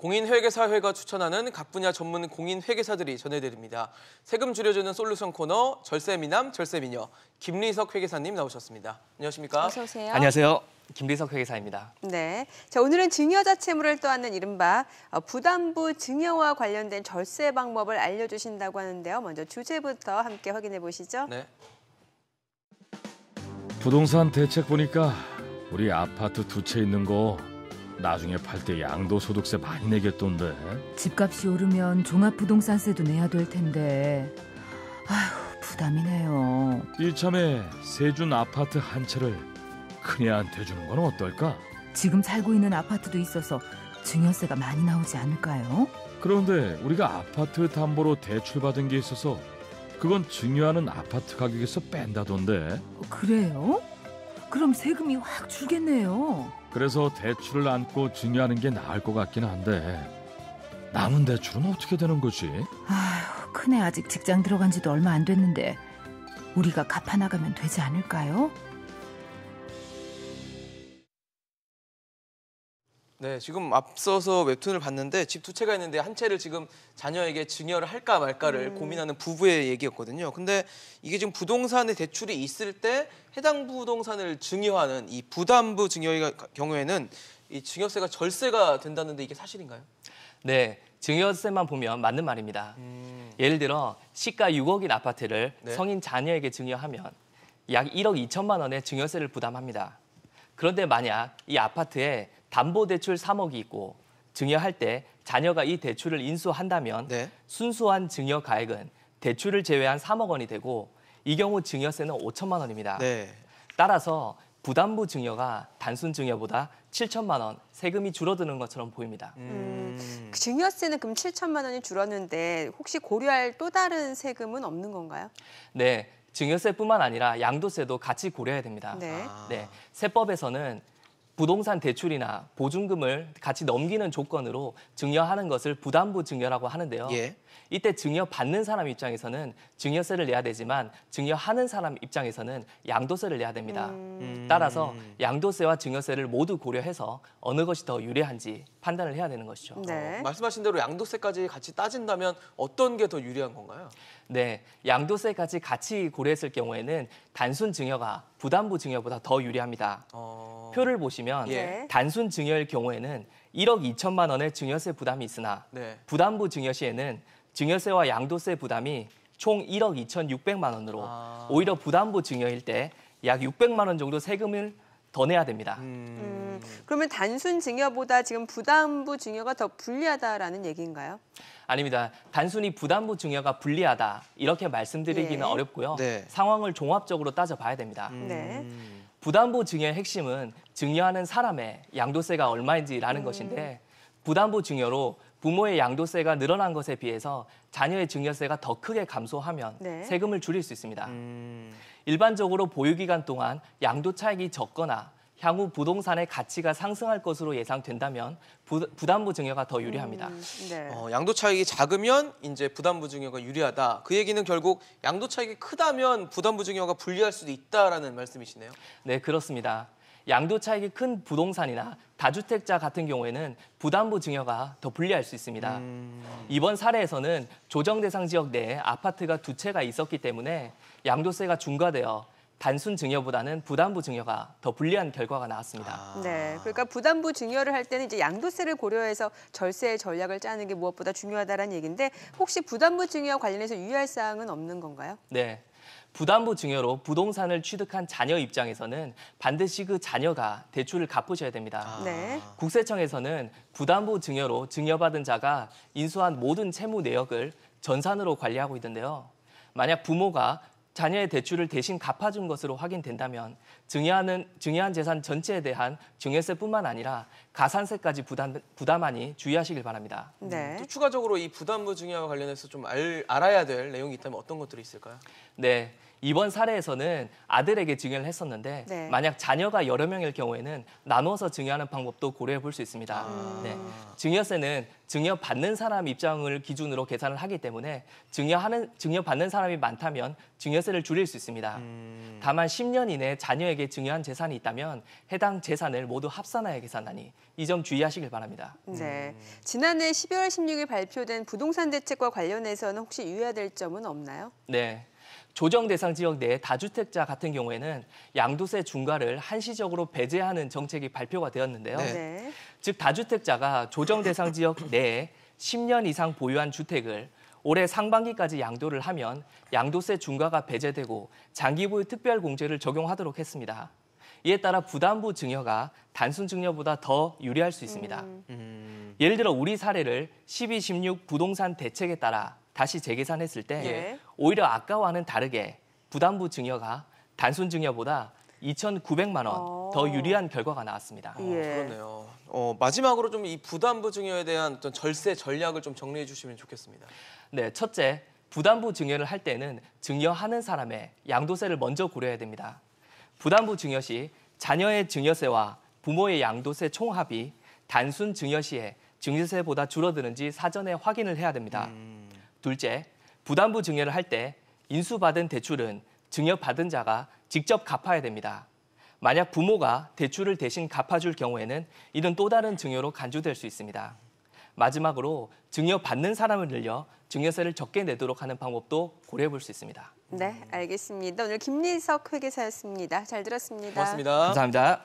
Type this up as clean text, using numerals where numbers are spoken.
공인회계사회가 추천하는 각 분야 전문 공인회계사들이 전해드립니다. 세금 줄여주는 솔루션 코너 절세미남 절세미녀 김리석 회계사님 나오셨습니다. 안녕하십니까? 어서 오세요. 안녕하세요. 김리석 회계사입니다. 네, 자 오늘은 증여자 채무를 떠안는 이른바 부담부 증여와 관련된 절세 방법을 알려주신다고 하는데요. 먼저 주제부터 함께 확인해 보시죠. 네. 부동산 대책 보니까 우리 아파트 두 채 있는 거 나중에 팔 때 양도소득세 많이 내겠던데. 집값이 오르면 종합부동산세도 내야 될 텐데. 아휴, 부담이네요. 이참에 세준 아파트 한 채를 큰애한테 주는 건 어떨까? 지금 살고 있는 아파트도 있어서 증여세가 많이 나오지 않을까요? 그런데 우리가 아파트 담보로 대출받은 게 있어서 그건 증여하는 아파트 가격에서 뺀다던데. 그래요? 그럼 세금이 확 줄겠네요. 그래서 대출을 안고 증여하는 게 나을 것 같긴 한데 남은 대출은 어떻게 되는 거지? 아휴, 큰애 아직 직장 들어간 지도 얼마 안 됐는데 우리가 갚아나가면 되지 않을까요? 네, 지금 앞서서 웹툰을 봤는데 집 두 채가 있는데 한 채를 지금 자녀에게 증여를 할까 말까를 고민하는 부부의 얘기였거든요. 근데 이게 지금 부동산에 대출이 있을 때 해당 부동산을 증여하는 이 부담부 증여의 경우에는 이 증여세가 절세가 된다는데 이게 사실인가요? 네, 증여세만 보면 맞는 말입니다. 예를 들어 시가 6억인 아파트를 네. 성인 자녀에게 증여하면 약 1억 2천만 원의 증여세를 부담합니다. 그런데 만약 이 아파트에 담보대출 3억이 있고 증여할 때 자녀가 이 대출을 인수한다면 네. 순수한 증여 가액은 대출을 제외한 3억 원이 되고 이 경우 증여세는 5천만 원입니다. 네. 따라서 부담부 증여가 단순 증여보다 7천만 원 세금이 줄어드는 것처럼 보입니다. 그 증여세는 그럼 7천만 원이 줄었는데 혹시 고려할 또 다른 세금은 없는 건가요? 네, 증여세뿐만 아니라 양도세도 같이 고려해야 됩니다. 네. 네, 세법에서는 부동산 대출이나 보증금을 같이 넘기는 조건으로 증여하는 것을 부담부 증여라고 하는데요. 예. 이때 증여받는 사람 입장에서는 증여세를 내야 되지만 증여하는 사람 입장에서는 양도세를 내야 됩니다. 따라서 양도세와 증여세를 모두 고려해서 어느 것이 더 유리한지 판단을 해야 되는 것이죠. 네. 말씀하신 대로 양도세까지 같이 따진다면 어떤 게 더 유리한 건가요? 네, 양도세까지 같이 고려했을 경우에는 단순 증여가 부담부 증여보다 더 유리합니다. 표를 보시면 예. 단순 증여일 경우에는 1억 2천만 원의 증여세 부담이 있으나 네. 부담부 증여 시에는 증여세와 양도세 부담이 총 1억 2,600만 원으로 오히려 부담부 증여일 때 약 600만 원 정도 세금을 더 내야 됩니다. 그러면 단순 증여보다 지금 부담부 증여가 더 불리하다라는 얘기인가요? 아닙니다. 단순히 부담부 증여가 불리하다 이렇게 말씀드리기는 예. 어렵고요. 네. 상황을 종합적으로 따져봐야 됩니다. 네. 부담부 증여의 핵심은 증여하는 사람의 양도세가 얼마인지라는 것인데 부담부 증여로 부모의 양도세가 늘어난 것에 비해서 자녀의 증여세가 더 크게 감소하면 네. 세금을 줄일 수 있습니다. 일반적으로 보유기간 동안 양도 차익이 적거나 향후 부동산의 가치가 상승할 것으로 예상된다면 부담부 증여가 더 유리합니다. 네. 양도 차익이 작으면 이제 부담부 증여가 유리하다. 그 얘기는 결국 양도 차익이 크다면 부담부 증여가 불리할 수도 있다라는 말씀이시네요. 네, 그렇습니다. 양도 차익이 큰 부동산이나 다주택자 같은 경우에는 부담부 증여가 더 불리할 수 있습니다. 이번 사례에서는 조정 대상 지역 내에 아파트가 두 채가 있었기 때문에 양도세가 중과되어 단순 증여보다는 부담부 증여가 더 불리한 결과가 나왔습니다. 네, 그러니까 부담부 증여를 할 때는 이제 양도세를 고려해서 절세 전략을 짜는 게 무엇보다 중요하다는 얘기인데 혹시 부담부 증여와 관련해서 유의할 사항은 없는 건가요? 네, 부담부 증여로 부동산을 취득한 자녀 입장에서는 반드시 그 자녀가 대출을 갚으셔야 됩니다. 네. 국세청에서는 부담부 증여로 증여받은 자가 인수한 모든 채무 내역을 전산으로 관리하고 있는데요. 만약 부모가 자녀의 대출을 대신 갚아준 것으로 확인된다면 증여한 재산 전체에 대한 증여세뿐만 아니라 가산세까지 부담하니 주의하시길 바랍니다. 네. 또 추가적으로 이 부담부 증여와 관련해서 좀 알아야 될 내용이 있다면 어떤 것들이 있을까요? 네, 이번 사례에서는 아들에게 증여를 했었는데 네. 만약 자녀가 여러 명일 경우에는 나눠서 증여하는 방법도 고려해 볼 수 있습니다. 네. 증여세는 증여받는 사람 입장을 기준으로 계산을 하기 때문에 증여받는 사람이 많다면 증여세를 줄일 수 있습니다. 다만 10년 이내 자녀에게 증여한 재산이 있다면 해당 재산을 모두 합산하여 계산하니 이 점 주의하시길 바랍니다. 네. 지난해 12월 16일 발표된 부동산 대책과 관련해서는 혹시 유의해야 될 점은 없나요? 네. 조정 대상 지역 내 다주택자 같은 경우에는 양도세 중과를 한시적으로 배제하는 정책이 발표가 되었는데요. 네. 네. 즉 다주택자가 조정 대상 지역 내에 10년 이상 보유한 주택을 올해 상반기까지 양도를 하면 양도세 중과가 배제되고 장기 보유 특별 공제를 적용하도록 했습니다. 이에 따라 부담부 증여가 단순 증여보다 더 유리할 수 있습니다. 예를 들어 우리 사례를 12-16 부동산 대책에 따라 다시 재계산했을 때 예. 오히려 아까와는 다르게 부담부 증여가 단순 증여보다 2,900만 원 더 유리한 결과가 나왔습니다. 예. 그러네요. 마지막으로 좀 이 부담부 증여에 대한 어떤 절세 전략을 좀 정리해 주시면 좋겠습니다. 네, 첫째, 부담부 증여를 할 때는 증여하는 사람의 양도세를 먼저 고려해야 됩니다. 부담부 증여 시 자녀의 증여세와 부모의 양도세 총합이 단순 증여 시에 증여세보다 줄어드는지 사전에 확인을 해야 됩니다. 둘째, 부담부 증여를 할 때 인수받은 대출은 증여받은 자가 직접 갚아야 됩니다. 만약 부모가 대출을 대신 갚아줄 경우에는 이는 또 다른 증여로 간주될 수 있습니다. 마지막으로 증여받는 사람을 늘려 증여세를 적게 내도록 하는 방법도 고려해 볼 수 있습니다. 네, 알겠습니다. 오늘 김리석 회계사였습니다. 잘 들었습니다. 고맙습니다. 감사합니다.